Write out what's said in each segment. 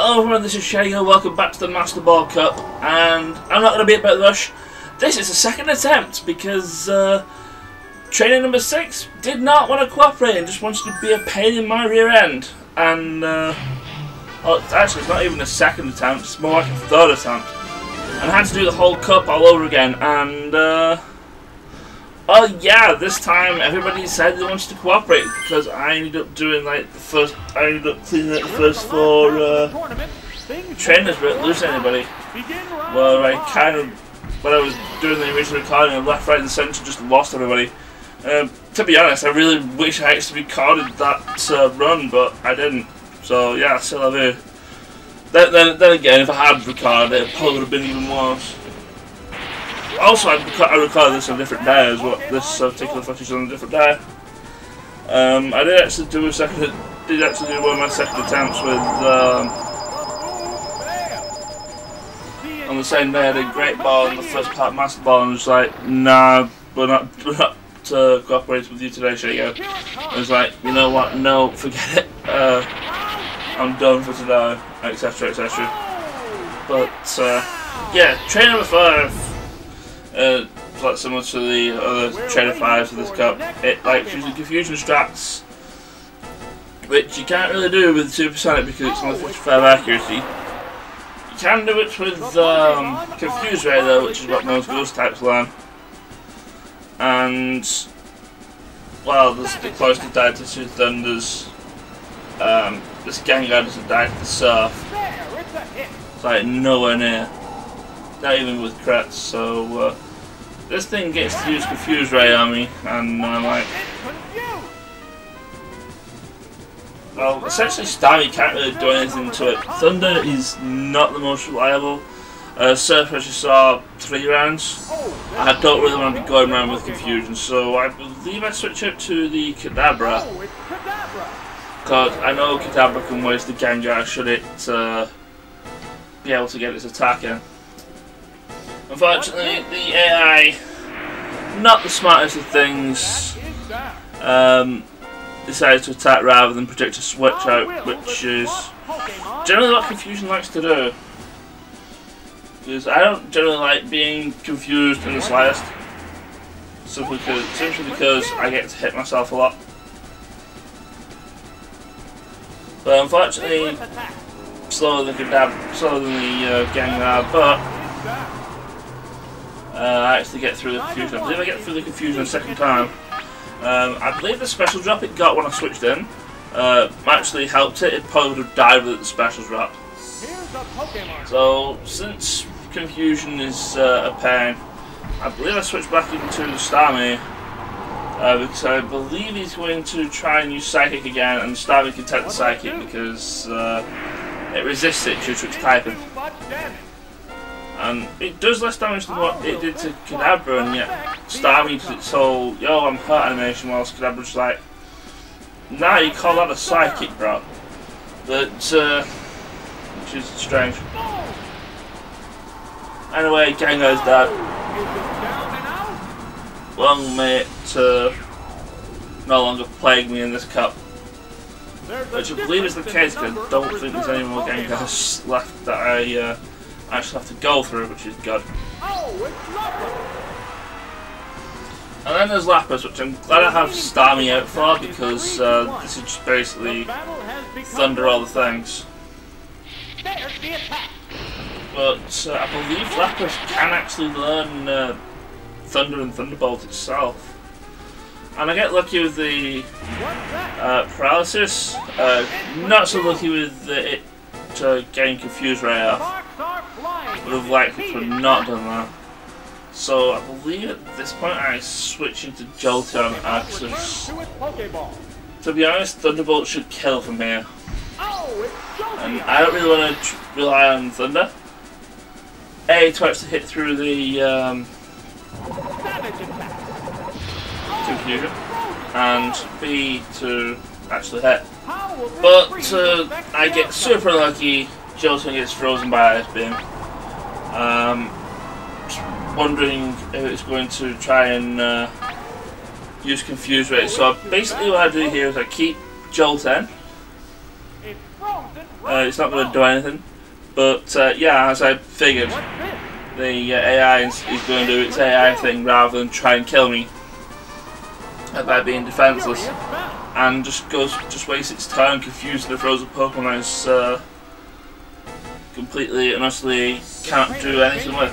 Hello everyone, this is Shago, welcome back to the Master Ball Cup, and I'm not going to be a bit of a rush. This is the second attempt because trainer number 6 did not want to cooperate and just wanted to be a pain in my rear end. And, well, actually it's not even a second attempt, it's more like a third attempt. And I had to do the whole cup all over again, and, oh yeah, this time everybody decided they wanted to cooperate because I ended up doing like I ended up cleaning up the first 4 trainers without losing anybody. Well, when I was doing the original recording, I left, right and centre just lost everybody. To be honest, I really wish I actually recorded that run, but I didn't. So yeah, c'est la vie. Then again, if I had recorded it, it probably would have been even worse. Also, I recorded this on a different day as well. This particular footage on a different day. I did actually do one of my second attempts with on the same day. I did Great Ball in the first part, Master Ball, and was like, nah, we're not cooperating with you today, Shago. I was like, you know what? No, forget it. I'm done for today, etc., etc. But yeah, trainer number 5. Like similar to the other trainer 5s of this cup, it likes using confusion strats, which you can't really do with Super Sonic because it's only 55 accuracy. You can do it with Confuse Ray though, which is what most ghost types learn. And well, this is the closest to died to Two Thunders. This Gengar doesn't die to the Surf. It's like nowhere near. Not even with crits, so this thing gets to use Confuse Ray on me, and I'm like, well, essentially Starmie can't really do anything to it. Thunder is not the most reliable. Surf, as you saw, 3 rounds. I don't really want to be going around with Confusion, so I believe I switch out to the Kadabra, because I know Kadabra can waste the Gengar should it be able to get its attack in. Unfortunately, the AI, not the smartest of things, decided to attack rather than predict a switch out, which is generally what Confusion likes to do. Because I don't generally like being confused in the slightest, simply because I get to hit myself a lot. But unfortunately, slower than the Gengar, but I actually get through the confusion. I believe I get through the confusion a second time. I believe the special drop it got when I switched in actually helped it. It probably would have died with the special drop. So since confusion is a pain, I believe I switched back into the Starmie because I believe he's going to try and use Psychic again, and Starmie can take the Psychic because it resists it due to its typing. And it does less damage than what it did to Kadabra, and yet Starmie does its whole "yo, I'm hurt" animation, whilst Kadabra's like, nah, you call that a Psychic, bro. But, which is strange. Anyway, Gengar's dead. Long may it no longer plague me in this cup. Which I believe is the case, because I don't think there's any more Gengars left that I actually have to go through, which is good. And then there's Lapras, which I'm glad I have Starmie out for, because this is just basically Thunder all the things. But I believe Lapras can actually learn Thunder and Thunderbolt itself. And I get lucky with the Paralysis, not so lucky with it getting Confuse Ray off. Would have liked it to have not done that. So I believe at this point I switch into Jolteon Axis. To be honest, Thunderbolt should kill from here. And I don't really want to rely on Thunder. A, to actually hit through the Confusion, and B, to actually hit. But I get super lucky, Jolteon gets frozen by Ice Beam. Wondering if it's going to try and use Confuse Ray. So basically what I do here is I keep Jolteon, It's not going to do anything. But yeah, as I figured, the AI is going to do its AI thing rather than try and kill me by being defenseless, and just wastes its time confusing the frozen Pokemon is completely and utterly can't do anything with.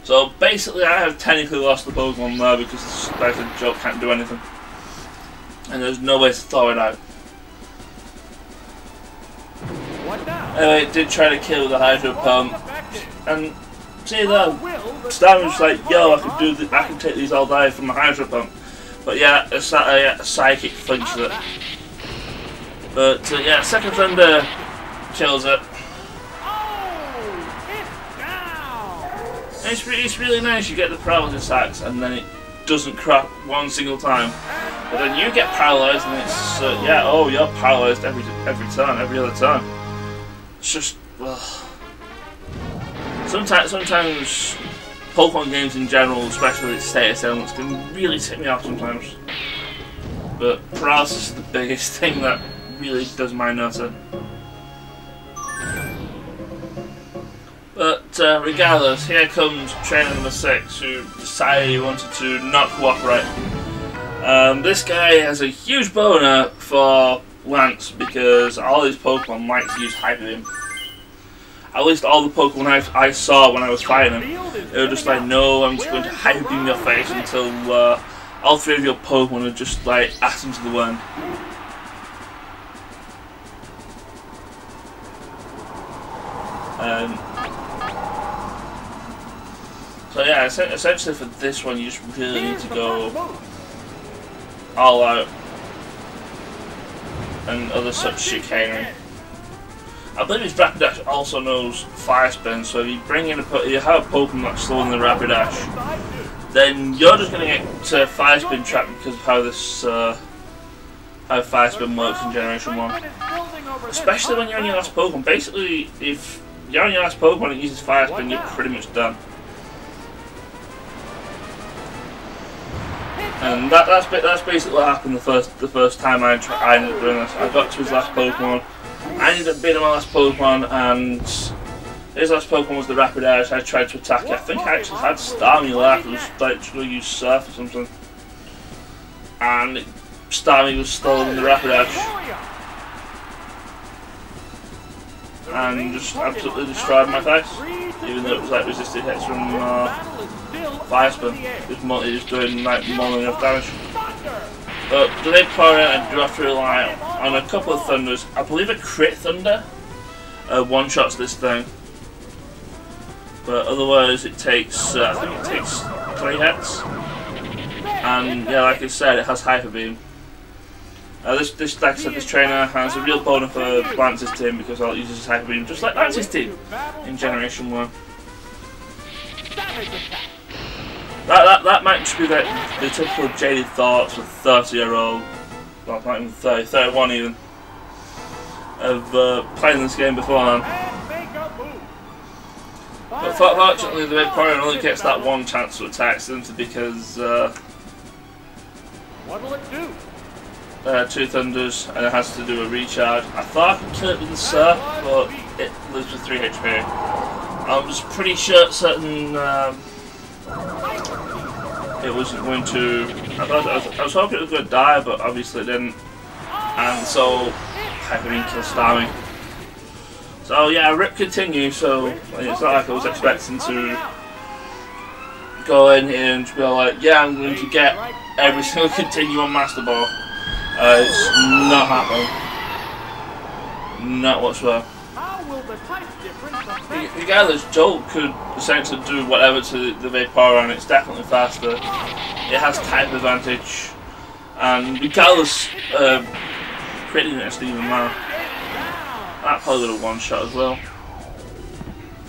So basically, I have technically lost the Pokemon there because like the joke can't do anything, and there's no way to thaw it out. Anyway, it did try to kill the Hydro Pump, and see there, Stan was like, "Yo, I can take these all day from the Hydro Pump," but yeah, a Psychic flinches it. But yeah, Second Thunder kills it. It's really nice. You get the paralysis attacks, and then it doesn't crap one single time. But then you get paralysed, and it's yeah, oh, you're paralysed every time, every other time. It's just, well, sometimes Pokemon games in general, especially its status elements, can really tick me off sometimes. But paralysis is the biggest thing that really does my nut in. But regardless, here comes trainer number 6, who decided he wanted to not cooperate. This guy has a huge boner for Lance because all his Pokemon like to use Hyper Beam. At least all the Pokemon I saw when I was fighting him, they were just like, "No, I'm just going to Hyper Beam your face until all 3 of your Pokemon are just like atoms of the wind." So yeah, essentially for this one, you just really need to go all out and other such chicanery. I believe his Rapidash also knows Fire Spin, so if you bring in you have a Pokemon that's slower than the Rapidash, then you're just going to get Fire Spin trapped because of how this how Fire Spin works in Generation 1. Especially when you're on your last Pokemon. Basically, if you're on your last Pokemon and it uses Fire Spin, you're pretty much done. And that's basically what happened the first time I ended up doing this. I got to his last Pokemon, I ended up beating my last Pokemon, and his last Pokemon was the Rapidash. I tried to attack it. I think I actually had Starmie left. It was like trying to use Surf or something, and Starmie was slower than the Rapidash, and just absolutely destroyed my face. Even though it was like resisted hits from Fire Spin, it was doing like more than enough damage. But the big power I do have to rely on a couple of Thunders. I believe a Crit Thunder one-shots this thing, but otherwise it takes I think it takes 3 hits. And yeah, like I said, it has Hyper Beam. This like I said, this trainer has a real boner for Lance's team because all it uses is Hyper Beam, just like Lance's team in Generation 1. That might just be the typical jaded thoughts of 30-year-old, well, not even 30, 31 even, of playing this game beforehand. But fortunately, the Vaporeon only gets that one chance to attack simply because what'll it do? 2 Thunders, and it has to do a recharge. I thought I could kill it with the Surf, but it lives with 3 HP. I was pretty certain it wasn't going to. I was hoping it was going to die, but obviously it didn't. And so Hyper Beam kills Starmie. So yeah, rip continues. So it's not like I was expecting to go in here and be like, yeah, I'm going to get every single continue on Master Ball. It's not happening. Not whatsoever. Regardless, Jolt could essentially do whatever to the Vaporeon. It's definitely faster. It has type advantage, and regardless, creating it even now. That probably would have one-shot as well.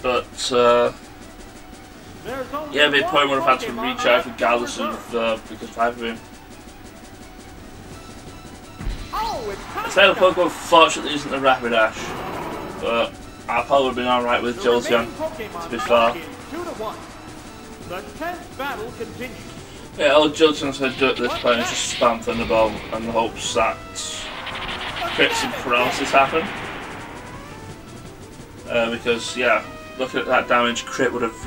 But yeah, Vaporeon would have had to recharge regardless of because of Hyper Beam. Instead of Pokemon, fortunately, isn't the Rapidash, but I probably would have been alright with Jolteon, to be fair. Yeah, all Jolteon's going to do at this point is just spam Thunderbolt and the hopes that crits and paralysis happen. Because, yeah, looking at that damage, crit would have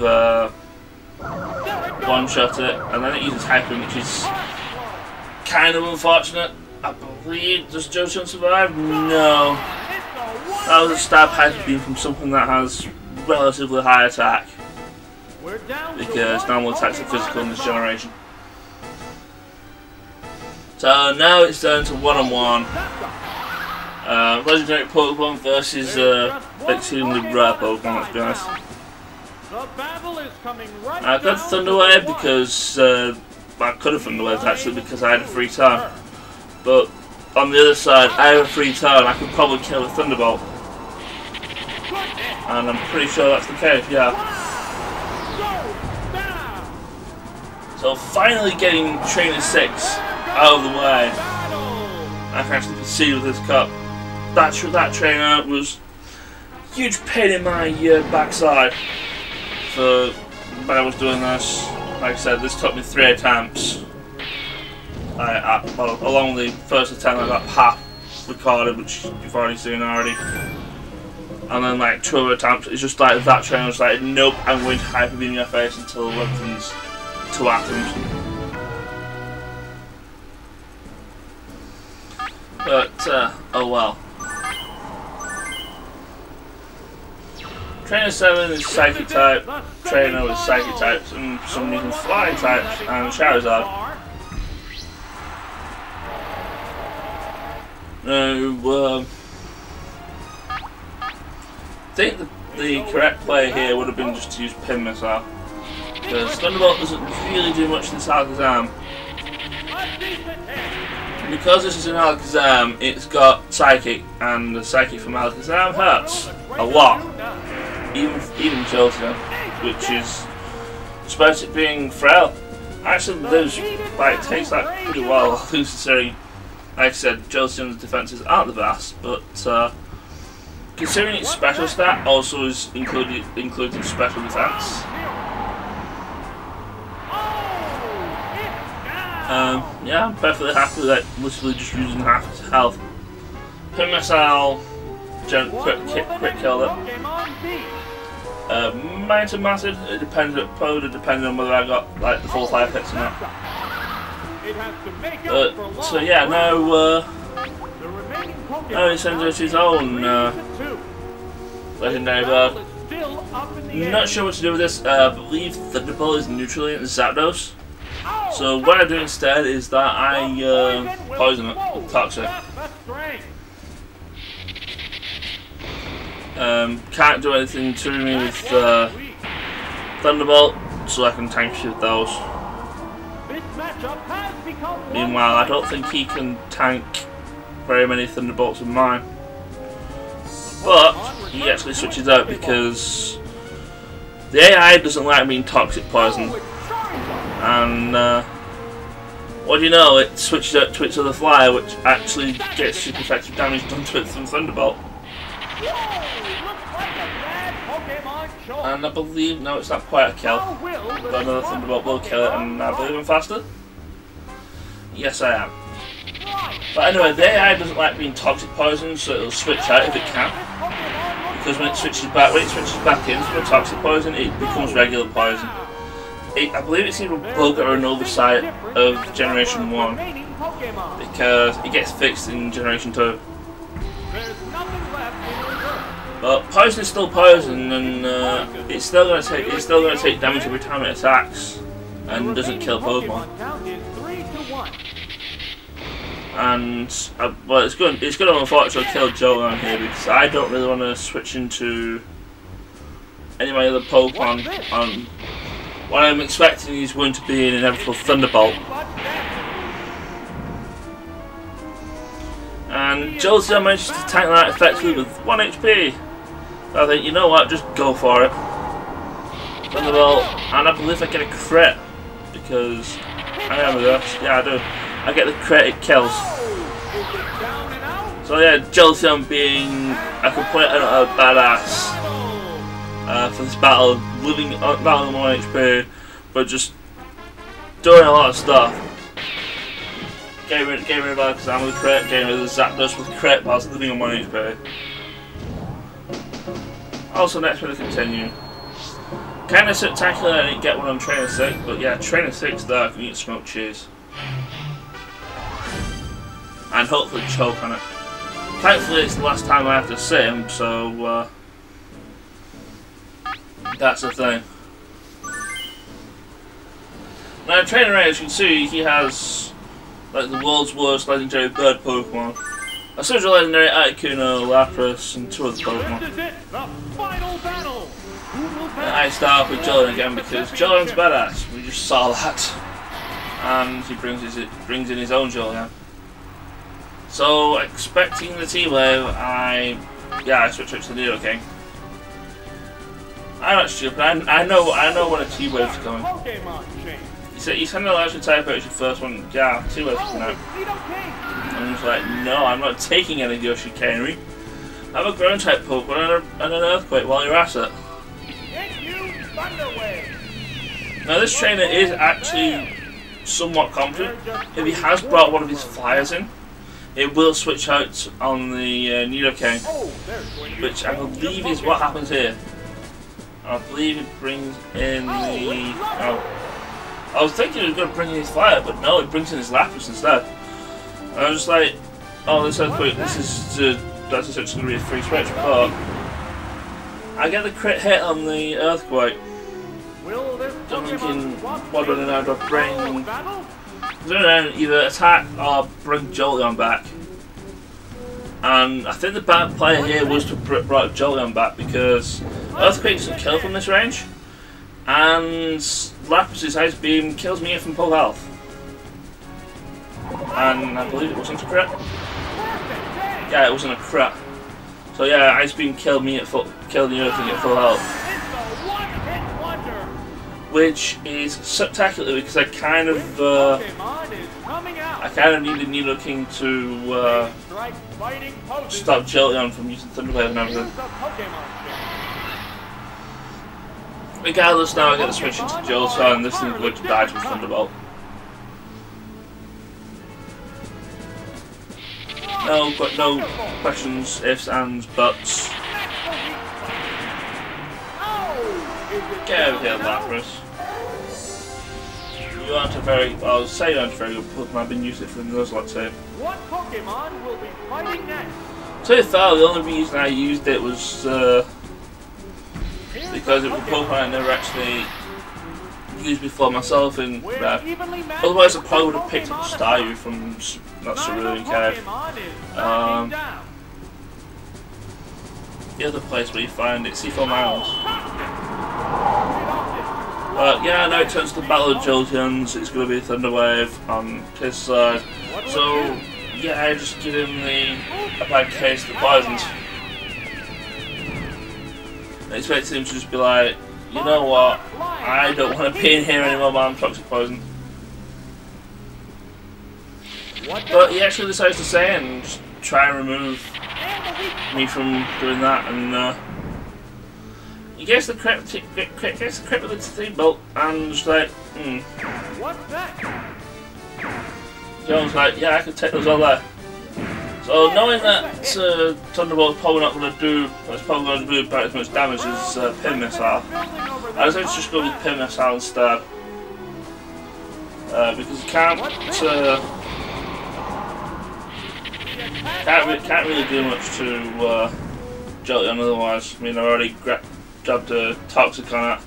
one-shot it, and then it uses Hyper, which is kind of unfortunate. I believe, does Jolteon survive? No. That was a stab Hyper Beam from something that has relatively high attack. Because normal attacks are physical in this generation. So now it's down to one-on-one. Legendary Pokemon versus extremely rare Pokemon, let's be honest. I got Thunder Wave because I could have Thunder Waved actually because I had a free turn. But on the other side, I have a free turn, I could probably kill a Thunderbolt. And I'm pretty sure that's the case, yeah. So finally getting Trainer 6 out of the way, I can actually proceed with this cup. That trainer was a huge pain in my backside for when I was doing this. Like I said, this took me 3 attempts. Well, along the first attempt I got half recorded, which you've already seen already. And then like 2 other attempts, it's just like that trainer was like, nope, I'm going to Hyper Beam your face until it lengthens 2 atoms. But, oh well. Trainer 7 is Psychic type, Trainer is Psychic types, and for some reason Flying types, and Charizard. Now, I think the correct play here would have been just to use Pin Missile. Because Thunderbolt doesn't really do much in this Alakazam. Because this is an Alakazam, it's got Psychic, and the Psychic from Alakazam hurts a lot. Even Jolteon, which is, despite it being frail, actually lives, like, takes that pretty well. Considering, like I said, Jolteon's defenses aren't the best, but considering its special stat also is including special defense. Yeah, I'm perfectly happy with that, literally just using half its health. Pin Missile, quick kill it. Might have mattered, it probably depended on whether I got like the full 5 hits or not. So yeah, now he sends out his own legendary bird. Not sure what to do with this. I believe Thunderbolt is neutrally in Zapdos. So what I do instead is that I poison it with Toxic. Can't do anything to me with Thunderbolt, so I can tank shift those. Meanwhile, I don't think he can tank very many Thunderbolts of mine. But he actually switches out because the AI doesn't like being toxic poisoned. And what do you know, it switches out to its other flyer, which actually gets super effective damage done to it from Thunderbolt. And I believe, no, it's not quite a kill. Got another Thunderbolt will kill it, and I believe I'm faster. Yes, I am. But anyway, the AI doesn't like being toxic poisoned, so it'll switch out if it can. Because when it switches back in from a toxic poison, it becomes regular poison. I believe it's either a bug or an oversight of Generation 1, because it gets fixed in Generation 2. But poison is still poison, and it's still going to take damage every time it attacks, and doesn't kill Pokemon. And well, it's going to unfortunately kill Jolteon here because I don't really want to switch into any of my other Pokemon. What I'm expecting is going to be an inevitable Thunderbolt. And Jolteon manages to tank that effectively with 1 HP. So I think, you know what, just go for it. Thunderbolt, and I believe I get a crit. Because, I remember this, yeah I do. I get the crit, it kills. So yeah, Jolteon being a complete and utter badass for this battle, living battle on 1 HP, but just doing a lot of stuff. getting rid of Alakazam with a crit, getting rid of the Zapdos with a crit whilst living on 1 HP. Also, next we're going to continue. Kinda spectacular, I didn't get one on Trainer 6, but yeah, Trainer 6 there, I can eat smoked cheese. And hopefully choke on it. Thankfully, it's the last time I have to see him, so that's the thing. Now, Trainer 8, as you can see, he has like the world's worst legendary bird Pokemon. A Surgical Legendary, Articuno, Lapras, and 2 other Pokemon. I start off with Jolene again because Jolene's badass. We just saw that, and he brings in his own Jolene. So, expecting the T-Wave, I switch up to the Nidoking. I'm not stupid. I know when a T-Wave is coming. He's kind of largely type out as your first one. Yeah, T-Wave's coming out. I'm just like, no, I'm not taking any Yoshikari. I have a ground type Pokemon and an Earthquake while you're at it. Now this trainer is actually somewhat competent. If he has brought one of his flyers in, it will switch out on the Nidoking, which I believe is what happens here. I believe it brings in the... Oh, I was thinking it was going to bring in his flyer, but no, it brings in his Lapras instead. And I was just like, oh, this Earthquake, that's essentially going to be a free switch, but I get the crit hit on the Earthquake. I'm thinking, what do I now? Do I bring either attack or bring Jolteon back? And I think the bad play here was to brought Jolteon back because Earthquake doesn't kill from this range, and Lapras' Ice Beam kills me from full health. And I believe it wasn't a crit. Yeah, it wasn't a crit. So yeah, Ice Beam killed me at killed the Earthquake at full health. Which is spectacular because I kind of needed Nidoking to stop Jolteon from using Thunderwave and everything. Regardless, now I get the switch into Jolteon and this thing's going to die to a Thunderbolt. No questions, ifs, ands, buts. Get over here, Lapras. You aren't a very, well, I'll say you aren't a very good Pokemon. I've been using it for the Nuzlocke tape. What Pokemon will be fighting next? To be fair, the only reason I used it was because it was a Pokemon I never actually used before myself in Red. Otherwise, I probably would have picked up Staryu from that Cerulean Cave. The other place where you find it, C4 Miles. Yeah, now it turns to the Battle of Jolteons. It's going to be a Thunder Wave on his side. So, yeah, I just give him a bad case of the poisons. I expect him to just be like, you know what, I don't want to be in here anymore, but I'm toxic poison. But he actually decides to stay and just try and remove me from doing that, and he gets the crit with the Steam Bolt, and just like, What's that? John's like, yeah, I could take those all there. So knowing that Thunderbolt's probably not going to do, it's probably going to do about as much damage as Pin Missile, I decided to just go with Pin Missile instead. Because you can't really do much to Jolteon otherwise. I mean, I already grabbed a Toxic on it.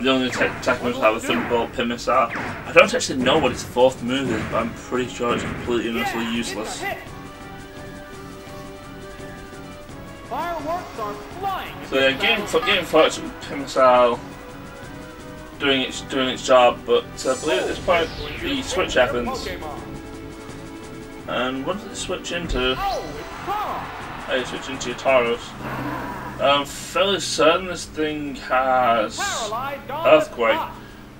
The only attack moves I have a Thunderbolt, Pin Missile. I don't actually know what its fourth move is, but I'm pretty sure it's completely and utterly useless. So yeah, getting focused with Pin Missile doing its job, but I believe at this point the switch happens. And what did it switch into? Oh, it switched into your Tauros. I'm fairly certain this thing has Earthquake,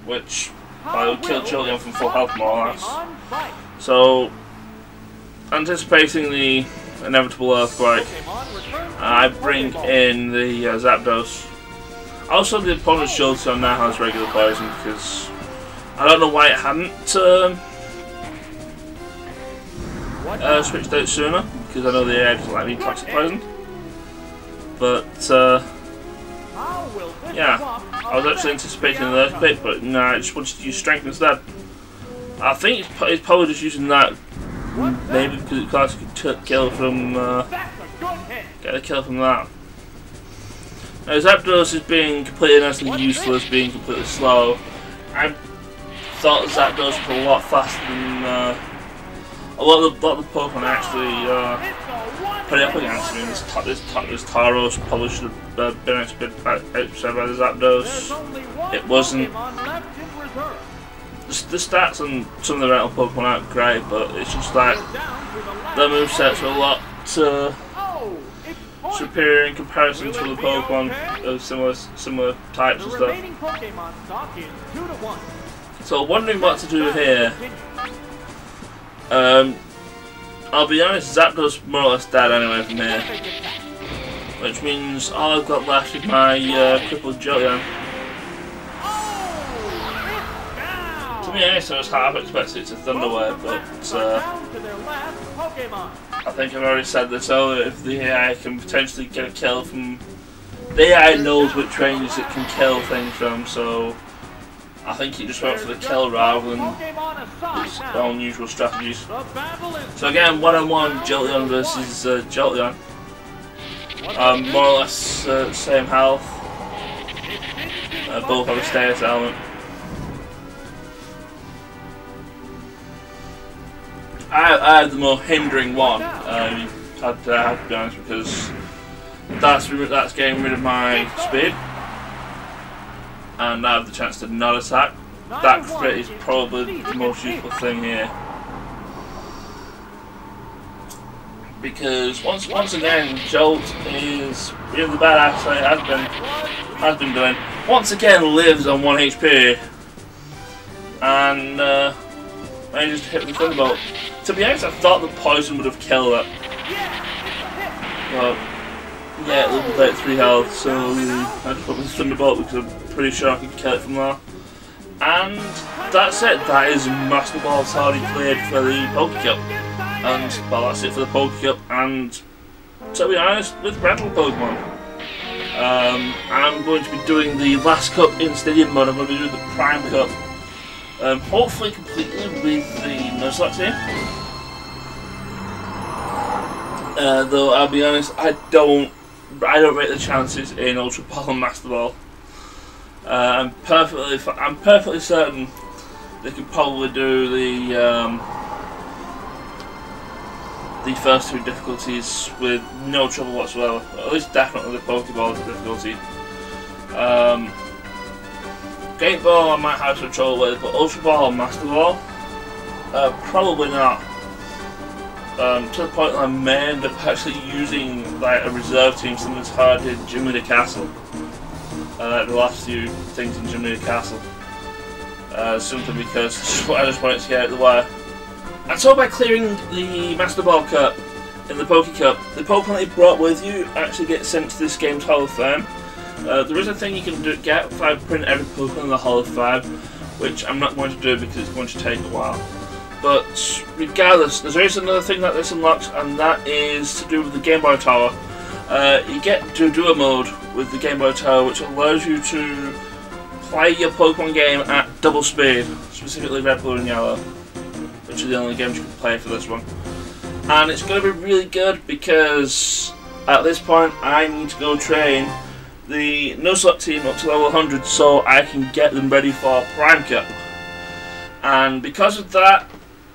which will kill Jolteon from full health more or less. So, anticipating the inevitable Earthquake, I bring in the Zapdos. Also, the opponent's Jolteon now has regular poison because I don't know why it hadn't switched out sooner because I know the AI doesn't like me toxic poison. But yeah, I was actually anticipating an earthquake, but no, I just wanted to use strength instead. I think he's probably just using that, maybe because it class could kill from get a kill from that. Now Zapdos is being completely unnecessarily useless, being completely slow. I thought Zapdos was a lot faster than a lot of the Pokemon actually put it up against me. This Tauros probably should have been outside by the Zapdos. It wasn't. The stats on some of the rental Pokemon aren't great, but it's just like their movesets are a lot superior in comparison to the Pokemon of similar types and stuff. So wondering what to do here. I'll be honest, Zapdos more or less dead anyway from here, which means all I've got left is my crippled Jolteon. To be honest, I was half expecting it to Thunder Wave, but I think I've already said this earlier. If the AI can potentially get a kill from, the AI knows which ranges it can kill things from, so I think he just went for the kill rather than his own usual strategies. So again, one-on-one Jolteon versus Jolteon. More or less same health. Both have a status element. I had the more hindering one. I had to be honest, because that's getting rid of my speed. And I have the chance to not attack. That crit is probably the most useful thing here, because once again Jolt is really the badass it has been doing. Once again lives on 1 HP and manages to hit with the Thunderbolt. To be honest, I thought the poison would have killed it, but yeah, it looks like 3 health, so I just put with the Thunderbolt because I'm pretty sure I can kill it from there. And that's it. That is Master Ball's already cleared for the Poké Cup. And well, that's it for the Poké Cup. And to be honest, with rental Pokemon, I'm going to be doing the last cup in Stadium mode. I'm going to be doing the Prime Cup, hopefully completely with the Nuzlocke team. Though I'll be honest, I don't rate the chances in Ultra Ball and Master Ball. I'm perfectly certain they could probably do the first 2 difficulties with no trouble whatsoever. At least definitely the Pokeball difficulty. Great Ball I might have some trouble with, but Ultra Ball and Master Ball, probably not. To the point that I may end up actually using like a reserve team, something as hard as Jimmy Castle. The last few things in Jimmy Castle, simply because I just wanted to get out of the way. And so by clearing the Master Ball Cup in the Poké Cup, the Pokemon that you brought with you actually get sent to this game's Hall of Fame. There is a thing you can get if I print every Pokemon in the Hall of Fame, which I'm not going to do because it's going to take a while. But regardless, there is another thing that this unlocks, and that is to do with the Game Boy Tower. You get to Duo Mode with the Game Boy Tower, which allows you to play your Pokemon game at double speed, specifically Red, Blue and Yellow, which are the only games you can play for this one. And it's going to be really good because at this point I need to go train the Nuzlocke team up to level 100 so I can get them ready for Prime Cup. And because of that,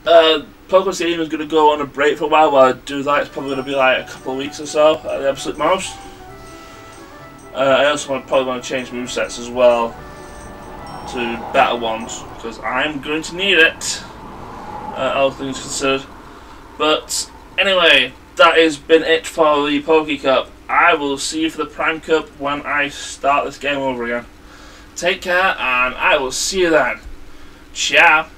Pokémon Stadium is going to go on a break for a while. While I do that, it's probably going to be like a couple of weeks or so at the absolute most. I also probably want to change movesets as well to better ones, because I'm going to need it, all things considered. But anyway, that has been it for the Poké Cup. I will see you for the Prime Cup when I start this game over again. Take care, and I will see you then. Ciao.